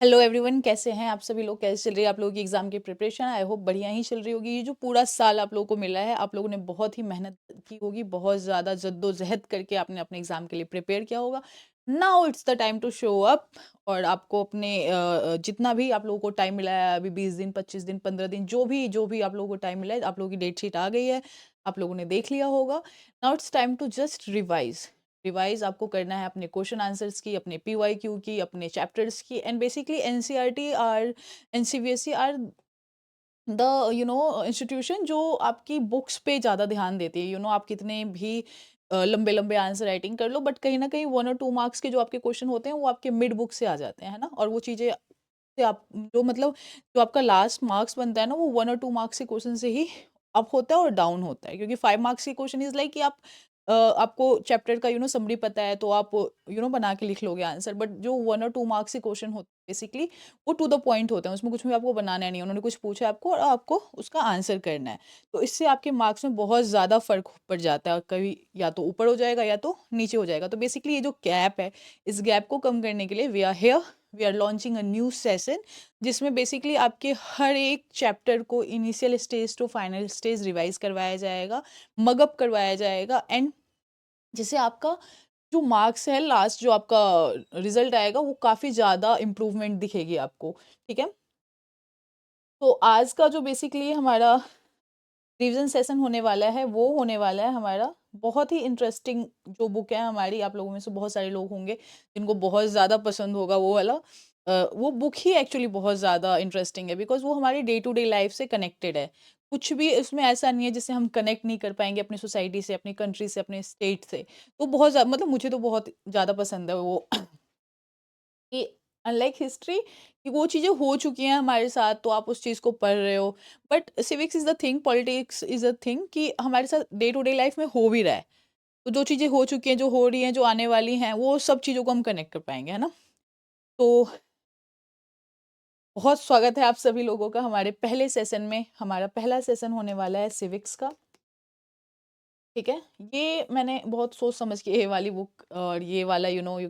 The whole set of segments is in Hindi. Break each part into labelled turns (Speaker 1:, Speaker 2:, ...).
Speaker 1: हेलो एवरीवन, कैसे हैं आप सभी लोग? कैसे चल रही है आप लोगों की एग्जाम की प्रिपरेशन? आई होप बढ़िया ही चल रही होगी। ये जो पूरा साल आप लोगों को मिला है, आप लोगों ने बहुत ही मेहनत की होगी, बहुत ज़्यादा जद्दोजहद करके आपने अपने एग्जाम के लिए प्रिपेयर किया होगा। Now it's the time to show up. और आपको अपने जितना भी आप लोगों को टाइम मिला है, अभी 20 दिन, 25 दिन, 15 दिन, जो भी आप लोगों को टाइम मिला है, आप लोगों की डेट शीट आ गई है, आप लोगों ने देख लिया होगा। Now it's time to just revise. Revise आपको करना है अपने क्वेश्चन आंसर्स की, अपने पीवाईक्यू की, अपने चैप्टर्स की। एंड बेसिकली एनसीईआरटी और एनसीबीएसई आर द इंस्टीट्यूशन जो आपकी बुक्स पे ज़्यादा ध्यान देती है। आप कितने भी लंबे लंबे आंसर राइटिंग कर लो, बट कहीं ना कहीं 1 और 2 मार्क्स के जो आपके क्वेश्चन होते हैं वो आपके मिड बुक से आ जाते हैं, है ना। और वो चीज़ें से आप जो मतलब जो आपका लास्ट मार्क्स बनता है ना, वो 1 और 2 मार्क्स के क्वेश्चन से ही अप होता है और डाउन होता है। क्योंकि 5 मार्क्स के क्वेश्चन इज लाइक कि आप आपको चैप्टर का समरी पता है, तो आप बना के लिख लोगे आंसर। बट जो 1 और 2 मार्क्स के क्वेश्चन होते हैं बेसिकली, वो टू द पॉइंट होते हैं, उसमें कुछ भी आपको बनाना नहीं है। उन्होंने कुछ पूछा आपको और आपको उसका आंसर करना है। तो इससे आपके मार्क्स में बहुत ज़्यादा फर्क पड़ जाता है, कभी या तो ऊपर हो जाएगा या तो नीचे हो जाएगा। तो बेसिकली ये जो गैप है, इस गैप को कम करने के लिए we are launching a new session, जिसमें बेसिकली आपके हर एक चैप्टर को initial stage to final stage revise करवाया जाएगा, मगअप करवाया जाएगा। एंड जिससे आपका जो मार्क्स है, लास्ट जो आपका रिजल्ट आएगा, वो काफ़ी ज़्यादा इम्प्रूवमेंट दिखेगी आपको। ठीक है। तो आज का जो बेसिकली हमारा रिवीजन सेशन होने वाला है, वो होने वाला है हमारा बहुत ही इंटरेस्टिंग। जो बुक है हमारी, आप लोगों में से बहुत सारे लोग होंगे जिनको बहुत ज़्यादा पसंद होगा वो वाला। वो बुक ही एक्चुअली बहुत ज़्यादा इंटरेस्टिंग है, बिकॉज वो हमारी डे टू डे लाइफ से कनेक्टेड है। कुछ भी इसमें ऐसा नहीं है जिससे हम कनेक्ट नहीं कर पाएंगे अपनी सोसाइटी से, अपनी कंट्री से, अपने स्टेट से। तो बहुत ज़्यादा, मतलब मुझे तो बहुत ज़्यादा पसंद है वो कि अनलाइक हिस्ट्री, कि वो चीज़ें हो चुकी हैं हमारे साथ, तो आप उस चीज़ को पढ़ रहे हो। But civics is the thing, politics is the thing, कि हमारे साथ डे टू डे लाइफ में हो भी रहा है। तो जो चीज़ें हो चुकी हैं, जो हो रही हैं, जो आने वाली हैं, वो सब चीज़ों को हम कनेक्ट कर पाएंगे, है ना। तो बहुत स्वागत है आप सभी लोगों का हमारे पहले सेशन में। हमारा पहला सेशन होने वाला है सिविक्स का। ठीक है। ये मैंने बहुत सोच समझ के ये वाली बुक और ये वाला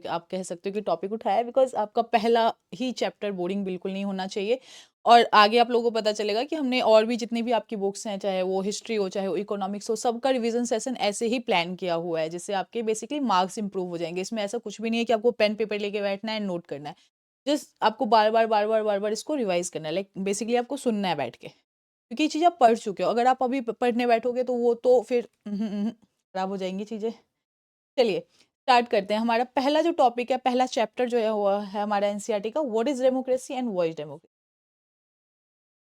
Speaker 1: आप कह सकते हो कि टॉपिक उठाया है, बिकॉज आपका पहला ही चैप्टर बोरिंग बिल्कुल नहीं होना चाहिए। और आगे आप लोगों को पता चलेगा कि हमने और भी जितनी भी आपकी बुक्स हैं, चाहे वो हिस्ट्री हो, चाहे वो इकोनॉमिक्स हो, सबका रिवीजन सेशन ऐसे ही प्लान किया हुआ है, जिससे आपके बेसिकली मार्क्स इंप्रूव हो जाएंगे। इसमें ऐसा कुछ भी नहीं है कि आपको पेन पेपर लेके बैठना है, नोट करना है। जस्ट आपको बार बार बार बार बार बार इसको रिवाइज करना है, लाइक बेसिकली आपको सुनना है बैठ के, क्योंकि ये चीज़ें आप पढ़ चुके हो। अगर आप अभी पढ़ने बैठोगे तो वो तो फिर खराब हो जाएंगी चीज़ें। चलिए स्टार्ट करते हैं। हमारा पहला जो टॉपिक है, पहला चैप्टर जो है हुआ है हमारा एनसीईआरटी का, what is democracy and what is democracy.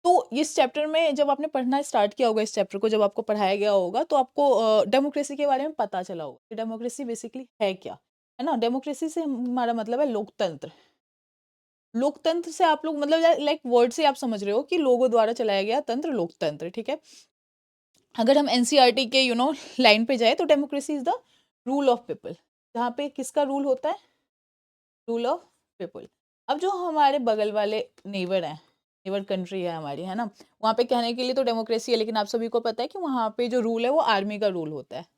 Speaker 1: तो इस चैप्टर में जब आपने पढ़ना स्टार्ट किया होगा, इस चैप्टर को जब आपको पढ़ाया गया होगा, तो आपको डेमोक्रेसी के बारे में पता चला होगा कि डेमोक्रेसी बेसिकली है क्या, है ना। डेमोक्रेसी से हमारा मतलब है लोकतंत्र। लोकतंत्र से आप लोग मतलब लाइक वर्ड से आप समझ रहे हो कि लोगों द्वारा चलाया गया तंत्र लोकतंत्र। ठीक है। अगर हम एनसीईआरटी के लाइन पे जाए, तो democracy is the rule of people. जहाँ पे किसका रूल होता है? Rule of people. अब जो हमारे बगल वाले नेबर हैं, नेबर कंट्री है हमारी, है ना, वहाँ पे कहने के लिए तो डेमोक्रेसी है, लेकिन आप सभी को पता है कि वहाँ पे जो रूल है वो आर्मी का रूल होता है।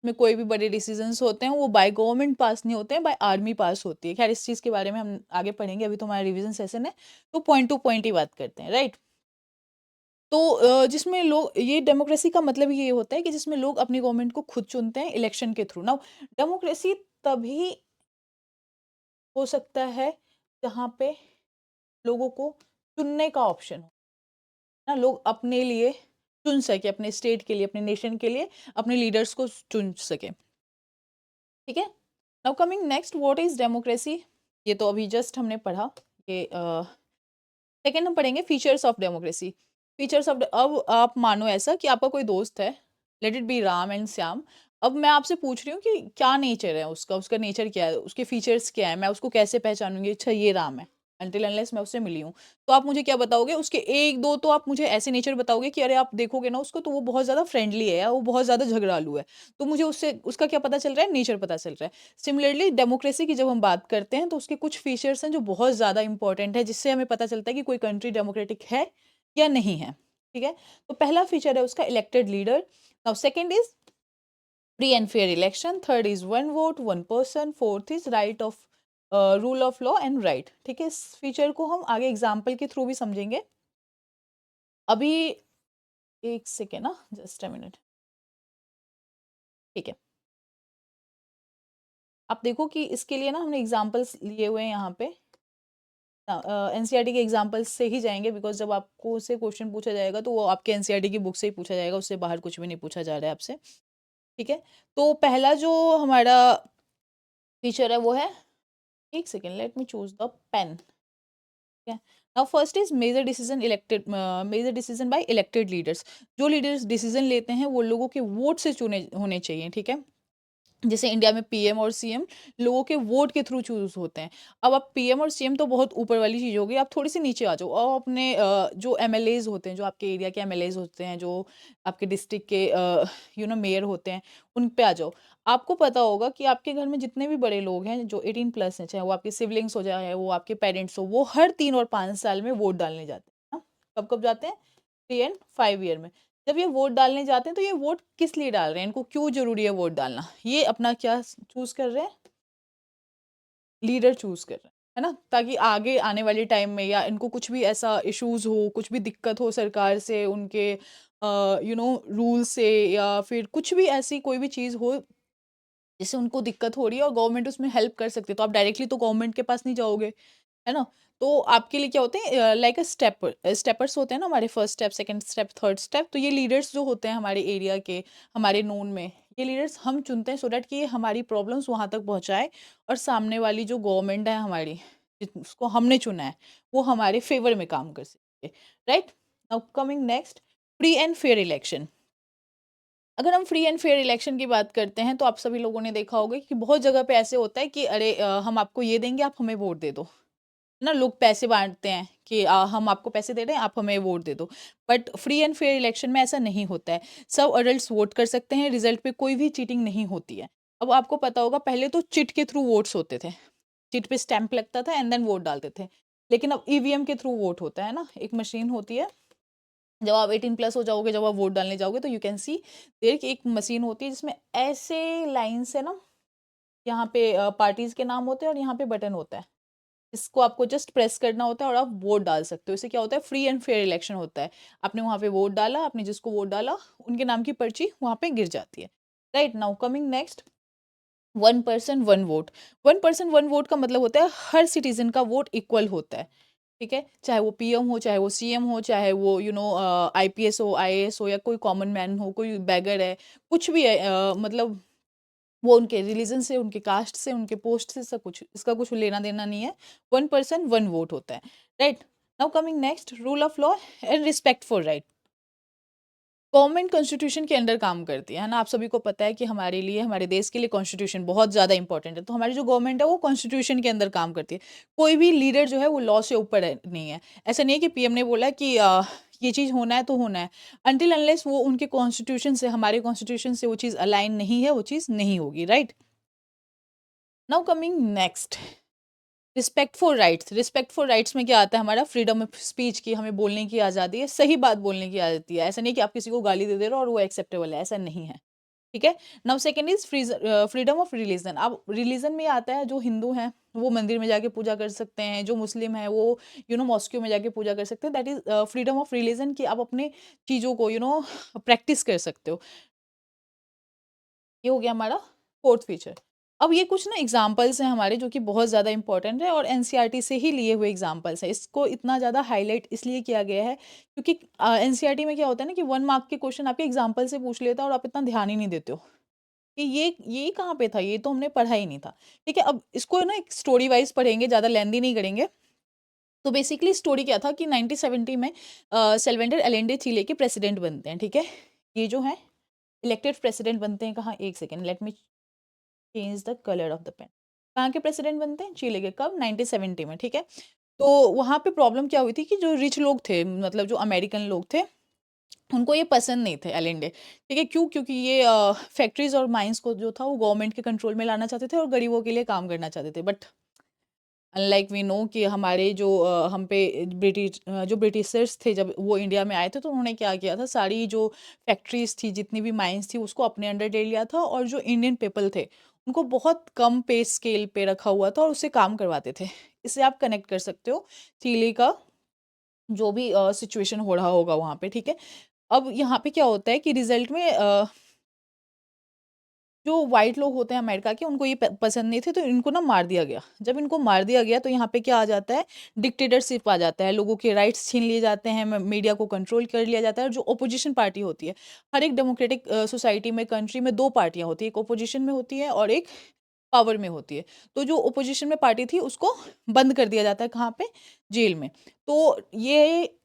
Speaker 1: में कोई भी बड़े डिसीजंस होते हैं वो बाय गवर्नमेंट पास नहीं होते हैं, बाय आर्मी पास होती है। खैर इस चीज़ के बारे में हम आगे पढ़ेंगे, अभी तो हमारा रिवीजन सेशन है, तो पॉइंट टू पॉइंट ही बात करते हैं, राइट। तो जिसमें लोग, ये डेमोक्रेसी का मतलब ये होता है कि जिसमें लोग अपनी गवर्नमेंट को खुद चुनते हैं इलेक्शन के थ्रू। नाउ डेमोक्रेसी तभी हो सकता है जहाँ पे लोगों को चुनने का ऑप्शन हो, ना, लोग अपने लिए चुन सके, अपने स्टेट के लिए, अपने नेशन के लिए अपने लीडर्स को चुन सके। ठीक है। Now coming next, what is democracy. ये तो अभी जस्ट हमने पढ़ा। ये सेकेंड हम पढ़ेंगे features of democracy. Features of, अब आप मानो ऐसा कि आपका कोई दोस्त है, let it be Ram and Shyam. अब मैं आपसे पूछ रही हूँ कि क्या नेचर है उसका, उसका नेचर क्या है, उसके फीचर्स क्या है, मैं उसको कैसे पहचानूंगी? अच्छा ये राम है, अनटिल अनलेस मैं उससे मिली हूँ। तो आप मुझे क्या बताओगे? उसके एक दो तो आप मुझे ऐसे नेचर बताओगे कि अरे आप देखोगे ना उसको, तो वो बहुत ज़्यादा फ्रेंडली है या वो बहुत ज़्यादा झगड़ालू है। तो मुझे उससे उसका क्या पता चल रहा है? नेचर पता चल रहा है। सिमिलरली डेमोक्रेसी की जब हम बात करते हैं, तो उसके कुछ फीचर्स हैं जो बहुत ज़्यादा इंपॉर्टेंट है, जिससे हमें पता चलता है कि कोई कंट्री डेमोक्रेटिक है या नहीं है। ठीक है। तो पहला फीचर है उसका elected leader. Now second is free and fair election. Third is one vote one person. Fourth is right of rule of law and right. ठीक है, इस फीचर को हम आगे एग्जाम्पल के थ्रू भी समझेंगे। अभी एक सेकेंड ना, जस्ट अ मिनट। ठीक है, आप देखो कि इसके लिए ना हमने एग्जाम्पल्स लिए हुए हैं यहाँ पे। एनसीईआरटी के एग्जाम्पल्स से ही जाएंगे, बिकॉज जब आपको उससे क्वेश्चन पूछा जाएगा तो वो आपके एनसीईआरटी की बुक से ही पूछा जाएगा, उससे बाहर कुछ भी नहीं पूछा जा रहा है आपसे। ठीक है, तो पहला जो हमारा फीचर है वो है, एक second, let me choose the pen. ठीक है, now first is major decision by elected leaders. जो लीडर्स डिसीजन लेते हैं वो लोगों के वोट से चुने होने चाहिए। ठीक है, जैसे इंडिया में पीएम और सीएम लोगों के वोट के थ्रू चूज होते हैं। अब आप पीएम और सीएम तो बहुत ऊपर वाली चीज होगी, आप थोड़ी सी नीचे आ जाओ और अपने जो एमएलएज होते हैं, जो आपके एरिया के एमएलएज होते हैं, जो आपके डिस्ट्रिक्ट के मेयर होते हैं, उन पे आ जाओ। आपको पता होगा कि आपके घर में जितने भी बड़े लोग हैं जो 18+ हैं, चाहे वो आपके सिबलिंग्स हो जाए, वो आपके पेरेंट्स हो, वो हर 3 और 5 साल में वोट डालने जाते हैं ना। कब कब जाते हैं? 3 and 5 ईयर में। जब ये वोट डालने जाते हैं तो ये वोट किस लिए डाल रहे हैं, इनको क्यों जरूरी है वोट डालना? ये अपना क्या चूज कर रहे हैं? लीडर चूज कर रहे हैं, है ना, ताकि आगे आने वाले टाइम में या इनको कुछ भी ऐसा इश्यूज हो, कुछ भी दिक्कत हो सरकार से, उनके रूल से, या फिर कुछ भी ऐसी कोई भी चीज हो जिससे उनको दिक्कत हो रही है और गवर्नमेंट उसमें हेल्प कर सकती है, तो आप डायरेक्टली तो गवर्नमेंट के पास नहीं जाओगे, है ना। तो आपके लिए क्या होते हैं, लाइक अ स्टेपर्स होते हैं ना हमारे, first step, second step, third step. तो ये लीडर्स जो होते हैं हमारे एरिया के, हमारे नोन में, ये लीडर्स हम चुनते हैं सो डैट कि ये हमारी प्रॉब्लम्स वहां तक पहुंचाए और सामने वाली जो गवर्नमेंट है हमारी, जिसको हमने चुना है, वो हमारे फेवर में काम कर सके। Right, now coming next, free and fair election. अगर हम फ्री एंड फेयर इलेक्शन की बात करते हैं तो आप सभी लोगों ने देखा होगा कि बहुत जगह पे ऐसे होता है कि अरे हम आपको ये देंगे, आप हमें वोट दे दो, ना। लोग पैसे बाँटते हैं कि हम आपको पैसे दे रहे हैं, आप हमें वोट दे दो। But free and fair election में ऐसा नहीं होता है। सब एडल्ट्स वोट कर सकते हैं, रिजल्ट पे कोई भी चीटिंग नहीं होती है। अब आपको पता होगा पहले तो चिट के थ्रू वोट्स होते थे। चिट पे स्टैम्प लगता था एंड देन वोट डालते थे। लेकिन अब ईवीएम के थ्रू वोट होता है ना, एक मशीन होती है। जब आप 18+ हो जाओगे, जब आप वोट डालने जाओगे तो यू कैन सी देयर कि एक मशीन होती है जिसमें ऐसे लाइन से ना, यहाँ पे पार्टीज़ के नाम होते हैं और यहाँ पे बटन होता है। इसको आपको जस्ट प्रेस करना होता है और आप वोट डाल सकते हो। इससे क्या होता है, फ्री एंड फेयर इलेक्शन होता है। आपने वहाँ पे वोट डाला, आपने जिसको वोट डाला, उनके नाम की पर्ची वहाँ पे गिर जाती है। Right, now coming next, 1 person 1 vote. 1 person 1 vote का मतलब होता है हर सिटीजन का वोट इक्वल होता है। ठीक है, चाहे वो पीएम हो, चाहे वो सीएम हो, चाहे वो आईपीएस हो, आईएएस हो, या कोई कॉमन मैन हो, कोई बैगर है, कुछ भी है, मतलब वो उनके रिलीजन से, उनके कास्ट से, उनके पोस्ट से, सब कुछ, इसका कुछ लेना देना नहीं है। 1 पर्सन 1 वोट होता है। Right, now coming next, rule of law and respect for right. Government constitution के अंडर काम करती है ना। आप सभी को पता है कि हमारे लिए, हमारे देश के लिए कॉन्स्टिट्यूशन बहुत ज़्यादा इंपॉर्टेंट है। तो हमारी जो गवर्नमेंट है वो कॉन्स्टिट्यूशन के अंदर काम करती है। कोई भी लीडर जो है वो लॉ से ऊपर नहीं है। ऐसा नहीं है कि पीएम ने बोला कि ये चीज़ होना है तो होना है। अनटिल अनलेस वो उनके कॉन्स्टिट्यूशन से, हमारे कॉन्स्टिट्यूशन से वो चीज़ अलाइन नहीं है, वो चीज़ नहीं होगी। Right, now coming next, respect for rights. Respect for rights में क्या आता है, हमारा फ्रीडम ऑफ स्पीच की, हमें बोलने की आज़ादी है, सही बात बोलने की आज़ादी है। ऐसा नहीं कि आप किसी को गाली दे रहे हो और वो एक्सेप्टेबल है, ऐसा नहीं है। ठीक है, now second is freedom of religion. अब रिलीजन में आता है, जो हिंदू हैं वो मंदिर में जाके पूजा कर सकते हैं, जो मुस्लिम है वो मॉस्क्यू में जाके पूजा कर सकते हैं। That is freedom of religion, कि आप अपने चीज़ों को प्रैक्टिस कर सकते हो। ये हो गया हमारा फोर्थ फीचर। अब ये कुछ ना एग्जाम्पल्स हैं हमारे जो कि बहुत ज़्यादा इंपॉर्टेंट है और एनसीईआरटी से ही लिए हुए एग्जाम्पल्स हैं। इसको इतना ज़्यादा हाईलाइट इसलिए किया गया है क्योंकि एनसीईआरटी में क्या होता है ना कि 1 मार्क के क्वेश्चन आपके एग्जाम्पल से पूछ लेता है और आप इतना ध्यान ही नहीं देते हो कि ये कहाँ पे था, ये तो हमने पढ़ा ही नहीं था। ठीक है, अब इसको ना एक स्टोरी वाइज पढ़ेंगे, ज़्यादा लेंदी नहीं करेंगे। तो बेसिकली स्टोरी क्या था कि 1970 में सेल्वेंडर एलेंडे चिले के प्रेसिडेंट बनते हैं। ठीक है, ये जो है इलेक्टेड प्रेसिडेंट बनते हैं कहाँ, एक second, let me change the colour of the pen. कहाँ के प्रेसिडेंट बनते हैं? चिले के। कब? 1970 में। ठीक है, तो वहाँ पे प्रॉब्लम क्या हुई थी कि जो रिच लोग थे, मतलब जो अमेरिकन लोग थे, उनको ये पसंद नहीं थे एलेंडे। ठीक है, क्यों? क्योंकि ये फैक्ट्रीज और माइंस को जो था वो गवर्नमेंट के कंट्रोल में लाना चाहते थे और गरीबों के लिए काम करना चाहते थे। बट अनलाइक वी नो कि हमारे जो हम पे जो ब्रिटिशर्स थे, जब वो इंडिया में आए थे तो उन्होंने क्या किया था, सारी जो फैक्ट्रीज थी, जितनी भी माइंस थी, उसको अपने अंडर ले लिया था और जो इंडियन पीपल थे उनको बहुत कम पे स्केल पे रखा हुआ था और उससे काम करवाते थे। इससे आप कनेक्ट कर सकते हो चिली का जो भी सिचुएशन हो रहा होगा वहाँ पे, ठीक है? अब यहाँ पे क्या होता है कि रिज़ल्ट में जो व्हाइट लोग होते हैं अमेरिका के, उनको ये पसंद नहीं थे, तो इनको ना मार दिया गया। जब इनको मार दिया गया तो यहाँ पे क्या आ जाता है, डिक्टेटरशिप आ जाता है, लोगों के राइट्स छीन लिए जाते हैं, मीडिया को कंट्रोल कर लिया जाता है। और जो ओपोजिशन पार्टी होती है, हर एक डेमोक्रेटिक सोसाइटी में, कंट्री में 2 पार्टियाँ होती हैं, एक ओपोजिशन में होती है और एक पावर में होती है। तो जो ओपोजिशन में पार्टी थी उसको बंद कर दिया जाता है, कहाँ पे? जेल में। तो ये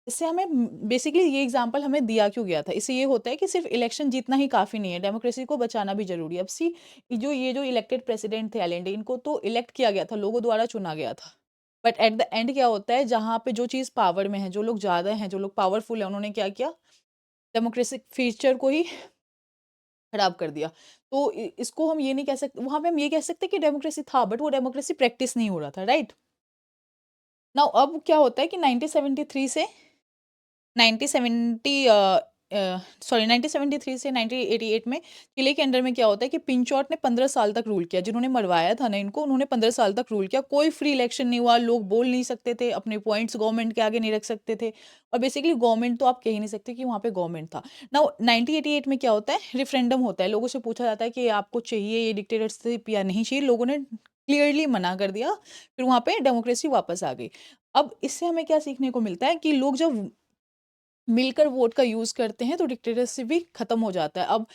Speaker 1: इससे हमें बेसिकली ये एग्जांपल हमें दिया क्यों गया था? इससे ये होता है कि सिर्फ़ इलेक्शन जीतना ही काफ़ी नहीं है, डेमोक्रेसी को बचाना भी ज़रूरी है। अब सी ये जो इलेक्टेड प्रेसिडेंट थे एलएनडी, इनको तो इलेक्ट किया गया था, लोगों द्वारा चुना गया था। बट एट द एंड क्या होता है, जहाँ पे जो चीज़ पावर में है, जो लोग ज़्यादा हैं, जो लोग पावरफुल हैं, उन्होंने क्या किया? डेमोक्रेटिक फीचर को ही खराब कर दिया। तो इसको हम ये नहीं कह सकते, वहाँ पे हम ये कह सकते हैं कि डेमोक्रेसी था, बट वो डेमोक्रेसी प्रैक्टिस नहीं हो रहा था, राइट? नाउ अब क्या होता है कि 1973 से 1970 सॉरी 1973 से 1988 में चिले के अंडर में क्या होता है कि पिंचॉट ने 15 साल तक रूल किया। जिन्होंने मरवाया था ना इनको, उन्होंने 15 साल तक रूल किया। कोई फ्री इलेक्शन नहीं हुआ, लोग बोल नहीं सकते थे, अपने पॉइंट्स गवर्नमेंट के आगे नहीं रख सकते थे और बेसिकली गवर्नमेंट तो आप कह ही नहीं सकते कि वहाँ पे गवर्नमेंट था। नाउ 1988 में क्या होता है, रेफरेंडम होता है, लोगों से पूछा जाता है कि आपको चाहिए ये डिक्टेटरशिप या नहीं चाहिए? लोगों ने क्लियरली मना कर दिया, फिर वहाँ पे डेमोक्रेसी वापस आ गई। अब इससे हमें क्या सीखने को मिलता है कि लोग जब मिलकर वोट का यूज़ करते हैं तो डिक्टेटरशिप भी खत्म हो जाता है। अब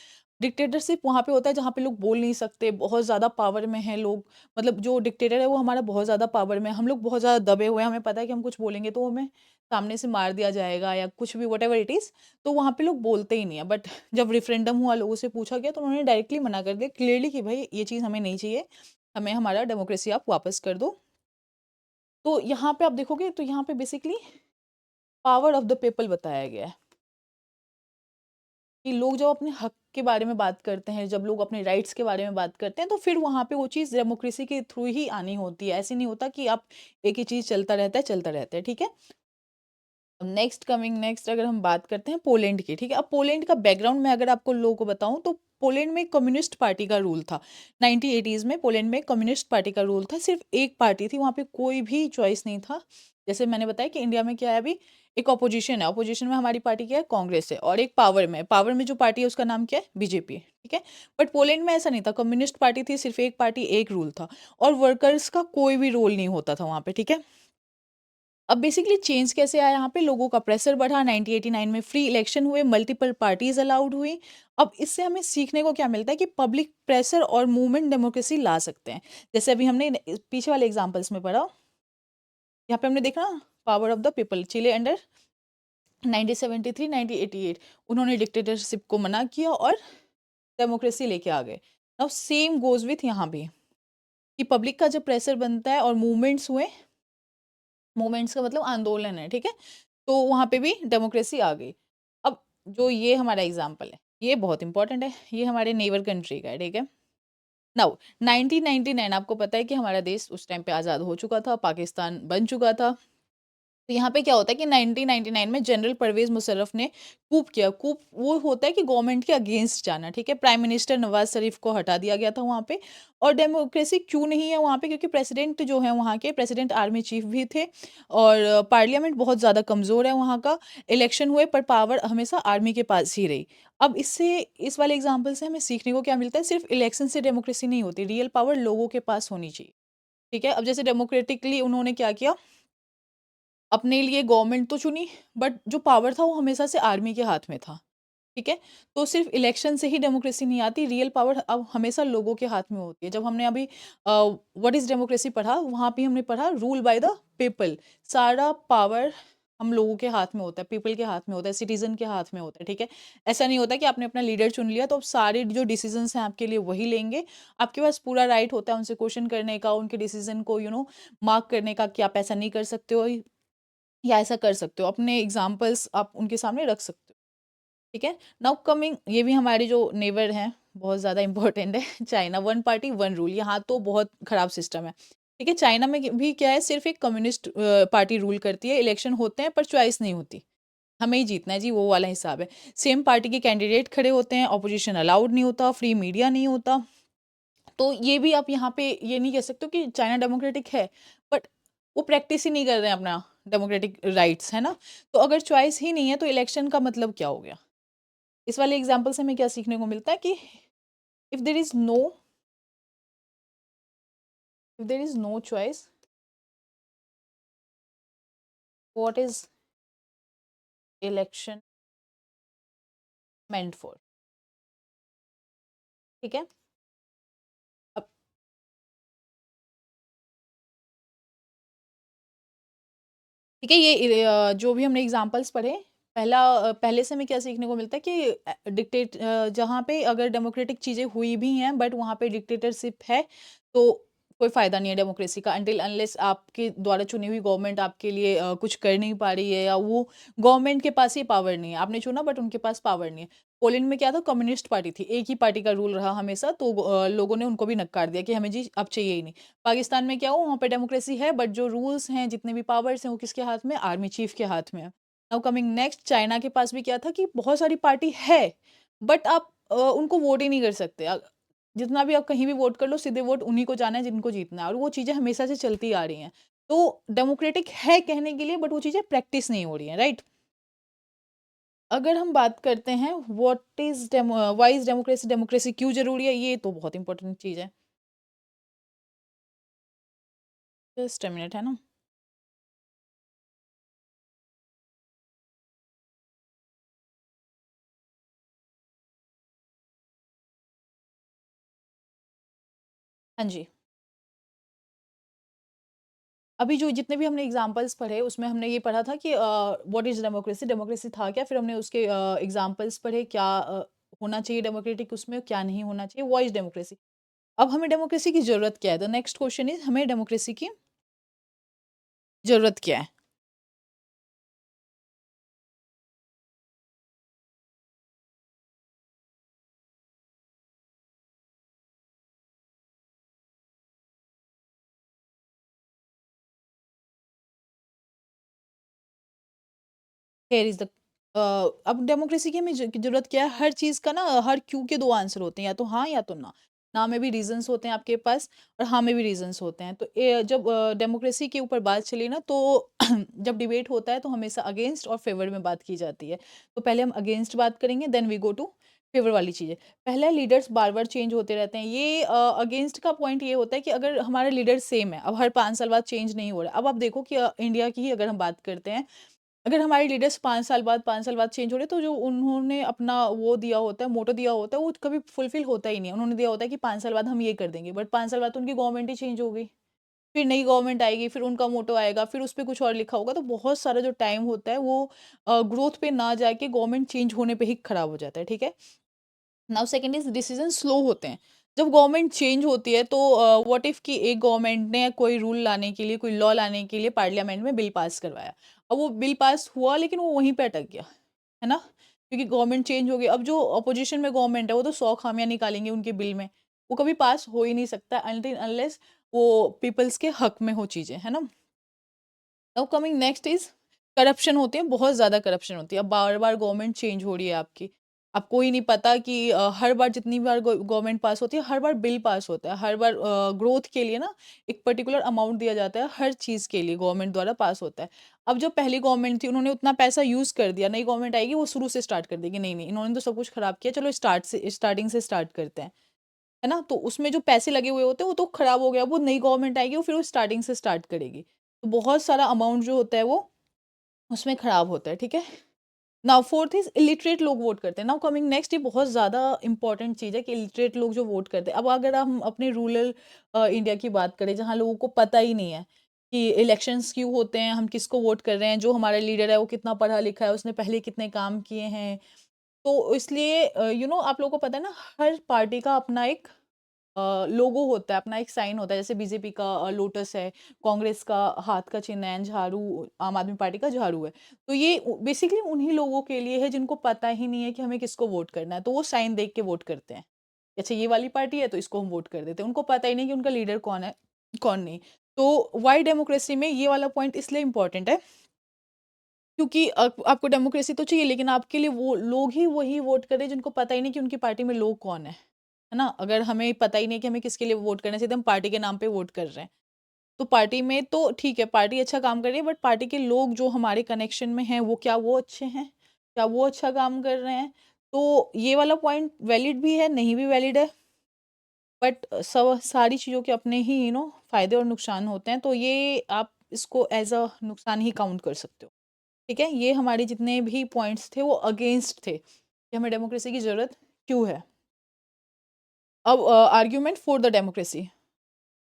Speaker 1: डिक्टेटरशिप वहाँ पे होता है जहाँ पे लोग बोल नहीं सकते, बहुत ज़्यादा पावर में हैं लोग, मतलब जो डिक्टेटर है वो हमारा बहुत ज़्यादा पावर में है, हम लोग बहुत ज़्यादा दबे हुए हैं, हमें पता है कि हम कुछ बोलेंगे तो हमें सामने से मार दिया जाएगा या कुछ भी व्हाटएवर इट इज़, तो वहाँ पे लोग बोलते ही नहीं है। बट जब रेफरेंडम हुआ, लोगों से पूछा गया तो उन्होंने डायरेक्टली मना कर दिया क्लियरली कि भाई ये चीज़ हमें नहीं चाहिए, हमें हमारा डेमोक्रेसी आप वापस कर दो। तो यहाँ पे आप देखोगे तो यहाँ पे basically power of the people बताया गया है। कि लोग जब अपने हक के बारे में बात करते हैं, जब लोग अपने राइट्स के बारे में बात करते हैं, तो फिर वहाँ पे वो चीज़ डेमोक्रेसी के थ्रू ही आनी होती है। ऐसे नहीं होता कि आप एक ही चीज़ चलता रहता है, ठीक है? नेक्स्ट अगर हम बात करते हैं पोलैंड की, ठीक है? अब पोलैंड का बैकग्राउंड मैं अगर आपको लोगों को बताऊँ तो पोलैंड में कम्युनिस्ट पार्टी का रूल था। 1980s में पोलैंड में कम्युनिस्ट पार्टी का रूल था, सिर्फ़ एक पार्टी थी, वहाँ पे कोई भी चॉइस नहीं था। जैसे मैंने बताया कि इंडिया में क्या है अभी, एक ऑपोजिशन है, ऑपोजिशन में हमारी पार्टी क्या है? कांग्रेस है और एक पावर में जो पार्टी है उसका नाम क्या है? बीजेपी है, ठीक है? बट पोलैंड में ऐसा नहीं था, कम्युनिस्ट पार्टी थी, सिर्फ़ एक पार्टी, एक रूल था और वर्कर्स का कोई भी रोल नहीं होता था वहाँ पे, ठीक है? अब बेसिकली चेंज कैसे आया यहाँ पे, लोगों का प्रेशर बढ़ा, 1989 में फ्री इलेक्शन हुए, मल्टीपल पार्टीज अलाउड हुई। अब इससे हमें सीखने को क्या मिलता है कि पब्लिक प्रेशर और मूवमेंट डेमोक्रेसी ला सकते हैं। जैसे अभी हमने पीछे वाले एग्जांपल्स में पढ़ा, यहाँ पे हमने देखा ना, power of the people, Chile under 1973 1988 उन्होंने डिक्टेटरशिप को मना किया और डेमोक्रेसी लेके आ गए। नाउ सेम गोज विथ यहाँ भी, कि पब्लिक का जब प्रेशर बनता है और मूवमेंट्स हुए, मूवमेंट्स का मतलब आंदोलन है, ठीक है? तो वहाँ पे भी डेमोक्रेसी आ गई। अब जो ये हमारा एग्ज़ाम्पल है, ये बहुत इम्पोर्टेंट है, ये हमारे नेबर कंट्री का है, ठीक है? नाउ 1999 आपको पता है कि हमारा देश उस टाइम पे आज़ाद हो चुका था, पाकिस्तान बन चुका था। तो यहाँ पे क्या होता है कि 1999 में जनरल परवेज़ मुशर्रफ ने कूप किया। कूप वो होता है कि गवर्नमेंट के अगेंस्ट जाना, ठीक है? प्राइम मिनिस्टर नवाज़ शरीफ को हटा दिया गया था वहाँ पे। और डेमोक्रेसी क्यों नहीं है वहाँ पे? क्योंकि प्रेसिडेंट जो है वहाँ के, प्रेसिडेंट आर्मी चीफ भी थे और पार्लियामेंट बहुत ज़्यादा कमज़ोर है वहाँ का। इलेक्शन हुए पर पावर हमेशा आर्मी के पास ही रही। अब इस वाले एग्ज़ाम्पल से हमें सीखने को क्या मिलता है? सिर्फ़ इलेक्शन से डेमोक्रेसी नहीं होती, रियल पावर लोगों के पास होनी चाहिए, ठीक है? अब जैसे डेमोक्रेटिकली उन्होंने क्या किया, अपने लिए गवर्नमेंट तो चुनी, बट जो पावर था वो हमेशा से आर्मी के हाथ में था, ठीक है? तो सिर्फ़ इलेक्शन से ही डेमोक्रेसी नहीं आती, रियल पावर अब हमेशा लोगों के हाथ में होती है। जब हमने अभी व्हाट इज़ डेमोक्रेसी पढ़ा, वहाँ पे हमने पढ़ा रूल बाय द पीपल। सारा पावर हम लोगों के हाथ में होता है, पीपल के हाथ में होता है, सिटीज़न के हाथ में होता है, ठीक है? ऐसा नहीं होता कि आपने अपना लीडर चुन लिया तो अब सारे जो डिसीज़न्स हैं आपके लिए वही लेंगे। आपके पास पूरा राइट होता है उनसे क्वेश्चन करने का, उनके डिसीज़न को मार्क करने का कि आप ऐसा नहीं कर सकते हो या ऐसा कर सकते हो। अपने एग्ज़ाम्पल्स आप उनके सामने रख सकते हो, ठीक है? नाउ कमिंग, ये भी हमारे जो नेबर हैं, बहुत ज़्यादा इम्पोर्टेंट है, China, one party one rule, यहाँ तो बहुत खराब सिस्टम है, ठीक है? चाइना में भी क्या है, सिर्फ़ एक कम्युनिस्ट पार्टी रूल करती है, इलेक्शन होते हैं पर चॉइस नहीं होती, हमें ही जीतना है जी, वो वाला हिसाब है। सेम पार्टी के कैंडिडेट खड़े होते हैं, ऑपोजिशन अलाउड नहीं होता, फ्री मीडिया नहीं होता, तो ये भी आप यहाँ पे ये नहीं कह सकते हो कि चाइना डेमोक्रेटिक है, बट वो प्रैक्टिस ही नहीं कर रहे हैं अपना डेमोक्रेटिक राइट्स, है ना? तो अगर चॉइस ही नहीं है तो इलेक्शन का मतलब क्या हो गया? इस वाले एग्जाम्पल से हमें क्या सीखने को मिलता है कि if there is no if there is no choice, what is election meant for? ठीक है। अब ठीक है, ये जो भी हमने एग्जांपल्स पढ़े, पहले से हमें क्या सीखने को मिलता है कि जहाँ पे अगर डेमोक्रेटिक चीज़ें हुई भी हैं बट वहाँ पे डिक्टेटरशिप है, तो कोई फ़ायदा नहीं है डेमोक्रेसी का अनटिल अनलेस आपके द्वारा चुनी हुई गवर्नमेंट आपके लिए कुछ कर नहीं पा रही है, या वो गवर्नमेंट के पास ही पावर नहीं है। आपने चुना बट उनके पास पावर नहीं है। पोलैंड में क्या था, कम्युनिस्ट पार्टी थी, एक ही पार्टी का रूल रहा हमेशा, तो लोगों ने उनको भी नकार दिया कि हमें जी अब चाहिए ही नहीं। पाकिस्तान में क्या हुआ, वहाँ पे डेमोक्रेसी है बट जो रूल्स हैं, जितने भी पावर्स हैं, वो किसके हाथ में? आर्मी चीफ के हाथ में है। नाउ कमिंग नेक्स्ट, चाइना के पास भी क्या था कि बहुत सारी पार्टी है बट आप उनको वोट ही नहीं कर सकते। जितना भी आप कहीं भी वोट कर लो, सीधे वोट उन्हीं को जाना है जिनको जीतना है, और वो चीज़ें हमेशा से चलती आ रही हैं। तो डेमोक्रेटिक है कहने के लिए, बट वो चीज़ें प्रैक्टिस नहीं हो रही हैं, राइट? अगर हम बात करते हैं what is why is democracy, democracy क्यों ज़रूरी है, ये तो बहुत इंपॉर्टेंट चीज़ है। जस्ट अ मिनट, है ना? हाँ जी। अभी जो जितने भी हमने एग्जांपल्स पढ़े, उसमें हमने ये पढ़ा था कि व्हाट इज़ डेमोक्रेसी, डेमोक्रेसी था क्या? फिर हमने उसके एग्जांपल्स पढ़े, क्या होना चाहिए डेमोक्रेटिक उसमें, क्या नहीं होना चाहिए, व्हाट इज़ डेमोक्रेसी। अब हमें डेमोक्रेसी की ज़रूरत क्या है? द नेक्स्ट क्वेश्चन इज़, हमें डेमोक्रेसी की ज़रूरत क्या है? हियर इज़ द अब डेमोक्रेसी की हमें ज़रूरत क्या है? हर चीज़ का ना, हर क्यों के 2 आंसर होते हैं, या तो हाँ या तो ना। ना में भी रीज़न्स होते हैं आपके पास, और हाँ में भी रीज़न्स होते हैं। तो जब डेमोक्रेसी के ऊपर बात चली ना, तो जब डिबेट होता है तो हमेशा अगेंस्ट और फेवर में बात की जाती है। तो पहले हम अगेंस्ट बात करेंगे, then we go to favour वाली चीज़ें। पहला, लीडर्स बार-बार चेंज होते रहते हैं। ये अगेंस्ट का पॉइंट ये होता है कि अगर हमारे लीडर सेम है, अब हर 5 साल बाद चेंज नहीं हो रहा है। अब आप देखो कि इंडिया की ही अगर हम बात करते हैं, अगर हमारे लीडर्स 5 साल बाद चेंज हो रहे हैं, तो जो उन्होंने अपना वो दिया होता है, मोटो दिया होता है, वो कभी फुलफिल होता ही नहीं है। उन्होंने दिया होता है कि 5 साल बाद हम ये कर देंगे, बट 5 साल बाद तो उनकी गवर्नमेंट ही चेंज हो गई। फिर नई गवर्नमेंट आएगी, फिर उनका मोटो आएगा, फिर उसपे कुछ और लिखा होगा, तो बहुत सारा जो टाइम होता है वो ग्रोथ पे ना जाके गवर्नमेंट चेंज होने पे ही खराब हो जाता है, ठीक है? Now second is, decision slow होते हैं। जब गवर्नमेंट चेंज होती है, तो व्हाट इफ कि एक गवर्नमेंट ने कोई रूल लाने के लिए, कोई लॉ लाने के लिए पार्लियामेंट में बिल पास करवाया। अब वो बिल पास हुआ लेकिन वो वहीं पे अटक गया, है ना? क्योंकि गवर्नमेंट चेंज हो गई। अब जो अपोज़िशन में गवर्नमेंट है, वो तो 100 खामियाँ निकालेंगे उनके बिल में। वो कभी पास हो ही नहीं सकता अनटिल अनलेस वो पीपल्स के हक में हो चीज़ें, है ना? Now coming next is, corruption होती है, बहुत ज़्यादा करप्शन होती है। अब बार-बार गवर्नमेंट चेंज हो रही है आपकी। आपको ही नहीं पता कि हर बार जितनी बार गवर्नमेंट पास होती है, हर बार बिल पास होता है। हर बार ग्रोथ के लिए ना एक पर्टिकुलर अमाउंट दिया जाता है, हर चीज़ के लिए गवर्नमेंट द्वारा पास होता है। अब जो पहली गवर्नमेंट थी, उन्होंने उतना पैसा यूज़ कर दिया, नई गवर्नमेंट आएगी वो शुरू से स्टार्ट कर देगी, नहीं, नहीं, इन्होंने तो सब कुछ खराब किया, चलो स्टार्टिंग से स्टार्ट करते हैं। है ना? तो उसमें जो पैसे लगे हुए होते हैं, वो तो खराब हो गया, वो नई गवर्नमेंट आएगी, वो फिर वो स्टार्टिंग से स्टार्ट करेगी। तो बहुत सारा अमाउंट जो होता है वो उसमें खराब होता है, ठीक है? नाउ फोर्थ इज़, इलिटरेट लोग वोट करते हैं। नाउ कमिंग नेक्स्ट, ये बहुत ज़्यादा इम्पोर्टेंट चीज़ है कि इलिटरेट लोग जो वोट करते हैं। अब अगर हम अपने रूरल इंडिया की बात करें, जहाँ लोगों को पता ही नहीं है कि इलेक्शंस क्यों होते हैं, हम किसको वोट कर रहे हैं, जो हमारा लीडर है वो कितना पढ़ा-लिखा है, उसने पहले कितने काम किए हैं। तो इसलिए आप लोगों को पता है ना, हर पार्टी का अपना एक लोगो होता है, अपना एक साइन होता है। जैसे बीजेपी का लोटस है, कांग्रेस का हाथ का चिन्ह है, झाड़ू, आम आदमी पार्टी का झाड़ू है। तो ये बेसिकली उन्हीं लोगों के लिए है जिनको पता ही नहीं है कि हमें किसको वोट करना है, तो वो साइन देख के वोट करते हैं। अच्छा, ये वाली पार्टी है तो इसको हम वोट कर देते हैं। उनको पता ही नहीं कि उनका लीडर कौन है, कौन नहीं। तो व्हाई डेमोक्रेसी में ये वाला पॉइंट इसलिए इम्पोर्टेंट है, क्योंकि आपको डेमोक्रेसी तो चाहिए, लेकिन आपके लिए वो लोग ही वही वोट करें जिनको पता ही नहीं कि उनकी पार्टी में लोग कौन है। है ना? अगर हमें पता ही नहीं कि हमें किसके लिए वोट करना है, सीधे हम पार्टी के नाम पे वोट कर रहे हैं। तो पार्टी में तो ठीक है, पार्टी अच्छा काम कर रही है, बट पार्टी के लोग जो हमारे कनेक्शन में हैं, वो क्या वो अच्छे हैं? क्या वो अच्छा काम कर रहे हैं? तो ये वाला पॉइंट वैलिड भी है, नहीं भी वैलिड है। बट सब सारी चीज़ों के अपने ही फ़ायदे और नुकसान होते हैं, तो ये आप इसको एज़ अ नुकसान ही काउंट कर सकते हो, ठीक है? ये हमारे जितने भी पॉइंट्स थे वो अगेंस्ट थे, कि हमें डेमोक्रेसी की ज़रूरत क्यों है? अब आर्गुमेंट फॉर द डेमोक्रेसी,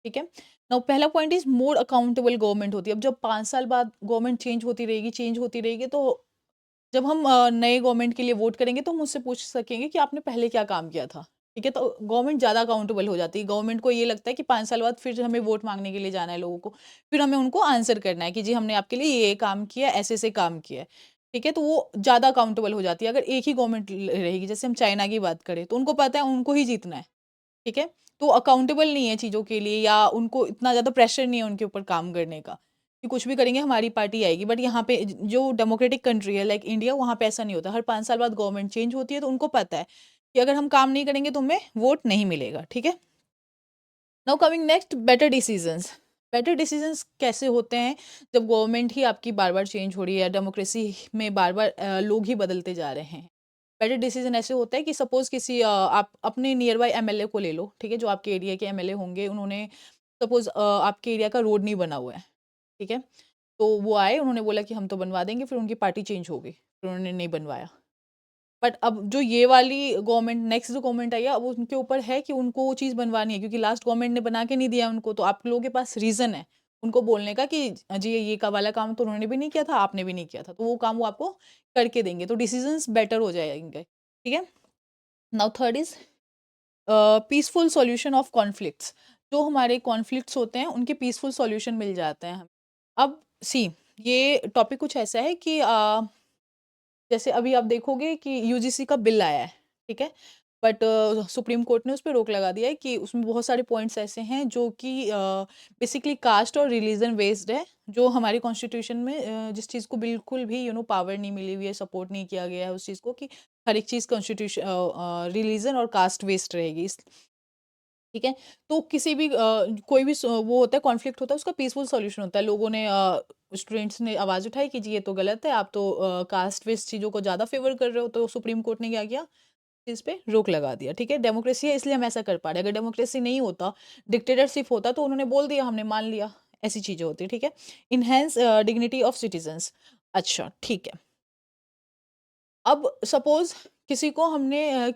Speaker 1: ठीक है? नाउ पहला point is more accountable government होती है। अब जब 5 साल बाद गवर्नमेंट चेंज होती रहेगी, तो जब हम नए गवर्नमेंट के लिए वोट करेंगे, तो हम उससे पूछ सकेंगे कि आपने पहले क्या काम किया था, ठीक है? तो गवर्नमेंट ज़्यादा अकाउंटेबल हो जाती है। गवर्नमेंट को ये लगता है कि 5 साल बाद फिर हमें वोट माँगने के लिए जाना है लोगों को। फिर हमें उनको आंसर करना है कि जी हमने आपके लिए ये काम किया, ऐसे-ऐसे काम किया है, ठीक है? तो वो ज़्यादा अकाउंटेबल हो जाती है। अगर एक ही गवर्नमेंट रहेगी, जैसे हम चाइना की बात करें, तो उनको पता है उनको ही जीतना है, ठीक है? तो अकाउंटेबल नहीं है चीज़ों के लिए, या उनको इतना ज़्यादा प्रेशर नहीं है उनके ऊपर काम करने का, कि कुछ भी करेंगे हमारी पार्टी आएगी। बट यहाँ पे जो डेमोक्रेटिक कंट्री है लाइक इंडिया, वहाँ पे ऐसा नहीं होता। हर 5 साल बाद गवर्नमेंट चेंज होती है, तो उनको पता है कि अगर हम काम नहीं करेंगे तो हमें वोट नहीं मिलेगा, ठीक है? Now coming next, better decisions. Better decisions कैसे होते हैं जब गवर्नमेंट ही आपकी बार-बार चेंज हो रही है, डेमोक्रेसी में बार-बार लोग ही बदलते जा रहे हैं। बेटर डिसीजन ऐसे होता है कि सपोज़ किसी आप अपने नियर बाय एमएलए को ले लो, ठीक है? जो आपके एरिया के एमएलए होंगे, उन्होंने सपोज़ आपके एरिया का रोड नहीं बना हुआ है, ठीक है? तो वो आए, उन्होंने बोला कि हम तो बनवा देंगे, फिर उनकी पार्टी चेंज हो गई, फिर उन्होंने नहीं बनवाया। बट अब जो ये वाली गवर्नमेंट, नेक्स्ट जो गवर्नमेंट आई है, अब उनके ऊपर है कि उनको वो चीज़ बनवानी है, क्योंकि लास्ट गवर्नमेंट ने बना के नहीं दिया उनको, तो आप लोगों के पास रीज़न है उनको बोलने का कि जी ये का वाला काम तो उन्होंने भी नहीं किया था, आपने भी नहीं किया था, तो वो काम वो आपको करके देंगे, तो डिसीजंस बेटर हो जाएँगे, ठीक है? Now third is peaceful solution of conflicts. जो हमारे कॉन्फ्लिक्ट्स होते हैं, उनके पीसफुल सॉल्यूशन मिल जाते हैं हमें। अब सी, ये टॉपिक कुछ ऐसा है कि जैसे अभी आप देखोगे कि यूजीसी का बिल आया है, ठीक है? बट सुप्रीम कोर्ट ने उस पे रोक लगा दिया है कि उसमें बहुत सारे पॉइंट्स ऐसे हैं जो कि बेसिकली कास्ट और रिलीजन बेस्ड है, जो हमारे कॉन्स्टिट्यूशन में जिस चीज़ को बिल्कुल भी पावर नहीं मिली हुई है, सपोर्ट नहीं किया गया है उस चीज़ को, कि हर एक चीज़ कॉन्स्टिट्यूशन रिलीजन और कास्ट बेस्ड रहेगी। ठीक है? तो किसी भी कोई भी वो होता है, कॉन्फ्लिक्ट होता है, उसका पीसफुल सॉल्यूशन होता है। लोगों ने स्टूडेंट्स ने आवाज़ उठाई कि जी ये तो गलत है, आप तो कास्ट बेस्ड चीज़ों को ज़्यादा फ़ेवर कर रहे हो, तो सुप्रीम कोर्ट ने क्या किया, इस पे रोक लगा दिया, ठीक है? डेमोक्रेसी है इसलिए हम ऐसा कर पा रहे हैं, अगर डेमोक्रेसी नहीं होता, डिक्टेटरशिप होता, तो उन्होंने बोल दिया, हमने मान लिया, ऐसी चीज़ें होती, ठीक है? Enhance dignity of citizens. अच्छा, ठीक है। अब सपोज़ किसी को हमने